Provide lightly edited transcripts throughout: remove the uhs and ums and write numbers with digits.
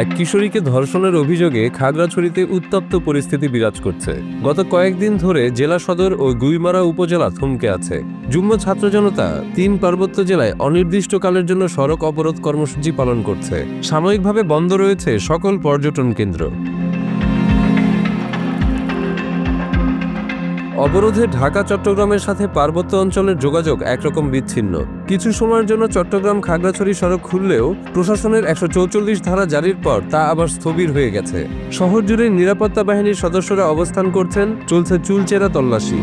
এক কিশোরীকে ধর্ষণের অভিযোগে খাগড়াছড়িতে উত্তপ্ত পরিস্থিতি বিরাজ করছে। গত কয়েকদিন ধরে জেলা সদর ও গুইমারা উপজেলা থমকে আছে। যুগ্ম ছাত্র জনতা ৩ পার্বত্য জেলায় অনির্দিষ্টকালের জন্য সড়ক অবরোধ কর্মসূচি পালন করছে। সাময়িকভাবে বন্ধ রয়েছে সকল পর্যটন কেন্দ্র। অবরোধে ঢাকা চট্টগ্রামের সাথে পার্বত্য অঞ্চলের যোগাযোগ একরকম বিচ্ছিন্ন। কিছু সময়ের জন্য চট্টগ্রাম খাগড়াছড়ি সড়ক খুললেও প্রশাসনের ১৪৪ ধারা জারির পর তা আবার স্থবির হয়ে গেছে। শহর জুড়ে নিরাপত্তা বাহিনীর সদস্যরা অবস্থান করছেন, চলছে চুলচেরা তল্লাশি।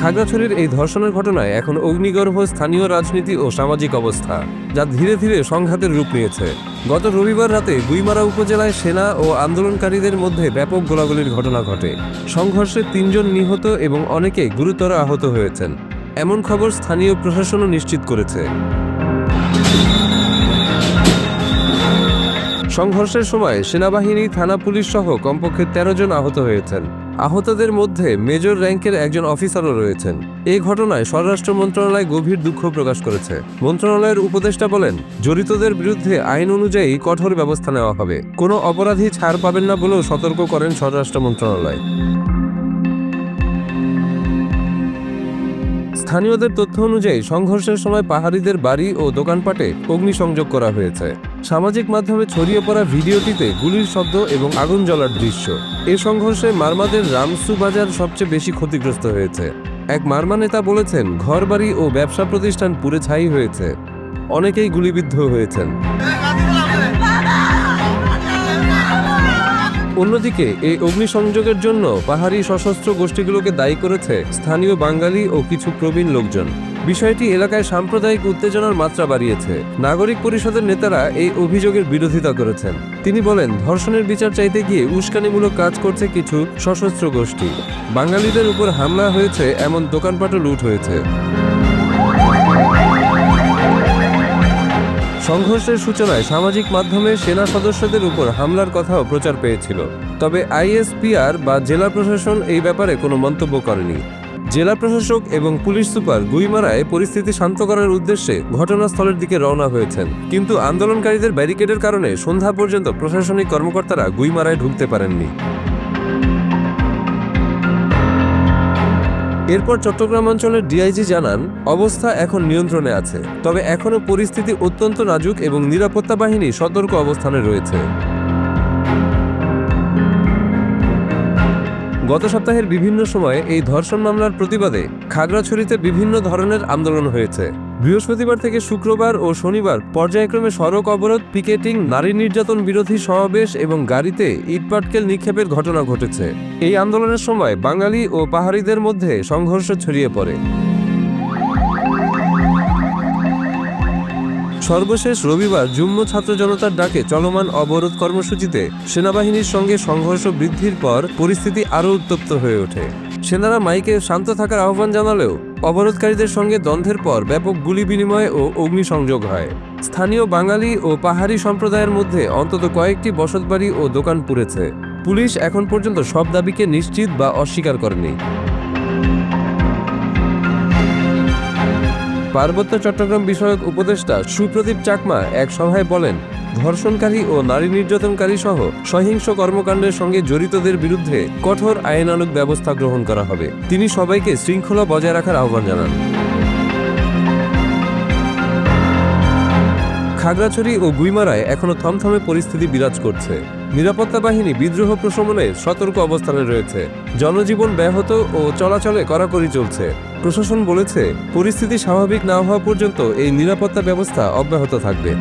খাগড়াছড়ির এই ধর্ষণের ঘটনায় এখন অগ্নিগর্ভ স্থানীয় রাজনীতি ও সামাজিক অবস্থা, যা ধীরে ধীরে সংঘাতের রূপ নিয়েছে। গত রবিবার রাতে গুইমারা উপজেলায় সেনা ও আন্দোলনকারীদের মধ্যে ব্যাপক গোলাগুলির ঘটনা ঘটে। সংঘর্ষে ৩ জন নিহত এবং অনেকে গুরুতর আহত হয়েছেন, এমন খবর স্থানীয় প্রশাসনও নিশ্চিত করেছে। সংঘর্ষের সময় সেনাবাহিনী, থানা পুলিশ সহ কমপক্ষে ১৩ জন আহত হয়েছেন। আহতদের মধ্যে মেজর র্যাঙ্কের একজন অফিসারও রয়েছেন। এই ঘটনায় স্বরাষ্ট্র মন্ত্রণালয় গভীর দুঃখ প্রকাশ করেছে। মন্ত্রণালয়ের উপদেষ্টা বলেন, জড়িতদের বিরুদ্ধে আইন অনুযায়ী কঠোর ব্যবস্থা নেওয়া হবে। কোনো অপরাধী ছাড় পাবেন না বলেও সতর্ক করেন স্বরাষ্ট্র মন্ত্রণালয়। স্থানীয়দের তথ্য অনুযায়ী সংঘর্ষের সময় পাহাড়িদের বাড়ি ও দোকানপাটে অগ্নিসংযোগ করা হয়েছে। সামাজিক মাধ্যমে ছড়িয়ে পড়া ভিডিওটিতে গুলির শব্দ এবং আগুন জ্বলার দৃশ্য। এই সংঘর্ষে মারমাদের রামসু বাজার সবচেয়ে বেশি ক্ষতিগ্রস্ত হয়েছে। এক মারমা নেতা বলেছেন, ঘরবাড়ি ও ব্যবসা প্রতিষ্ঠান পুড়ে ছাই হয়েছে, অনেকেই গুলিবিদ্ধ হয়েছেন। অন্যদিকে এই অগ্নিসংযোগের জন্য পাহাড়ি সশস্ত্র গোষ্ঠীগুলোকে দায়ী করেছে স্থানীয় বাঙালি ও কিছু প্রবীণ লোকজন। বিষয়টি এলাকায় সাম্প্রদায়িক উত্তেজনার মাত্রা বাড়িয়েছে। নাগরিক পরিষদের নেতারা এই অভিযোগের বিরোধিতা করেছেন। তিনি বলেন, ধর্ষণের বিচার চাইতে গিয়ে উস্কানিমূলক কাজ করছে কিছু সশস্ত্র গোষ্ঠী। বাঙালিদের উপর হামলা হয়েছে, এমন দোকানপাটও লুট হয়েছে। সংঘর্ষের সূচনায় সামাজিক মাধ্যমে সেনা সদস্যদের উপর হামলার কথাও প্রচার পেয়েছিল। তবে আইএসপিআর বা জেলা প্রশাসন এই ব্যাপারে কোনো মন্তব্য করেনি। জেলা প্রশাসক এবং পুলিশ সুপার গুইমারায় পরিস্থিতি শান্ত করার উদ্দেশ্যে ঘটনাস্থলের দিকে রওনা হয়েছেন, কিন্তু আন্দোলনকারীদের ব্যারিকেডের কারণে সন্ধ্যা পর্যন্ত প্রশাসনিক কর্মকর্তারা গুইমারায় ঢুকতে পারেননি। এরপর চট্টগ্রাম অঞ্চলের ডিআইজি জানান, অবস্থা এখন নিয়ন্ত্রণে আছে, তবে এখনও পরিস্থিতি অত্যন্ত নাজুক এবং নিরাপত্তা বাহিনী সতর্ক অবস্থানে রয়েছে। গত সপ্তাহের বিভিন্ন সময়ে এই ধর্ষণ মামলার প্রতিবাদে খাগড়াছড়িতে বিভিন্ন ধরনের আন্দোলন হয়েছে। বৃহস্পতিবার থেকে শুক্রবার ও শনিবার পর্যায়ক্রমে সড়ক অবরোধ, পিকেটিং, নারী নির্যাতন বিরোধী সমাবেশ এবং গাড়িতে ইটপাটকেল নিক্ষেপের ঘটনা ঘটেছে। এই আন্দোলনের সময় বাঙালি ও পাহাড়িদের মধ্যে সংঘর্ষ ছড়িয়ে পড়ে। সর্বশেষ রবিবার যুগ্ম ছাত্র জনতার ডাকে চলমান অবরোধ কর্মসূচিতে সেনাবাহিনীর সঙ্গে সংঘর্ষ বৃদ্ধির পর পরিস্থিতি আরও উত্তপ্ত হয়ে ওঠে। সেনারা মাইকে শান্ত থাকার আহ্বান জানালেও অবরোধকারীদের সঙ্গে দ্বন্দ্বের পর ব্যাপক গুলি বিনিময় ও অগ্নিসংযোগ হয়। স্থানীয় বাঙালি ও পাহাড়ি সম্প্রদায়ের মধ্যে অন্তত কয়েকটি বসতবাড়ি ও দোকান পুড়েছে। পুলিশ এখন পর্যন্ত সব দাবিকে নিশ্চিত বা অস্বীকার করেনি। পার্বত্য চট্টগ্রাম বিষয়ক উপদেষ্টা সুপ্রদীপ চাকমা এক সভায় বলেন, ধর্ষণকারী ও নারী নির্যাতনকারী সহ সহিংস কর্মকাণ্ডের সঙ্গে জড়িতদের বিরুদ্ধে কঠোর আইনানুগ ব্যবস্থা গ্রহণ করা হবে। তিনি সবাইকে শৃঙ্খলা বজায় রাখার আহ্বান জানান। খাগড়াছড়ি ও গুইমারায় এখনো থমথমে পরিস্থিতি বিরাজ করছে। নিরাপত্তা বাহিনী বিদ্রোহ প্রশমনে সতর্ক অবস্থানে রয়েছে। জনজীবন ব্যাহত ও চলাচলে কড়াকড়ি চলছে। প্রশাসন বলেছে, পরিস্থিতি স্বাভাবিক না হওয়া পর্যন্ত এই নিরাপত্তা ব্যবস্থা অব্যাহত থাকবে।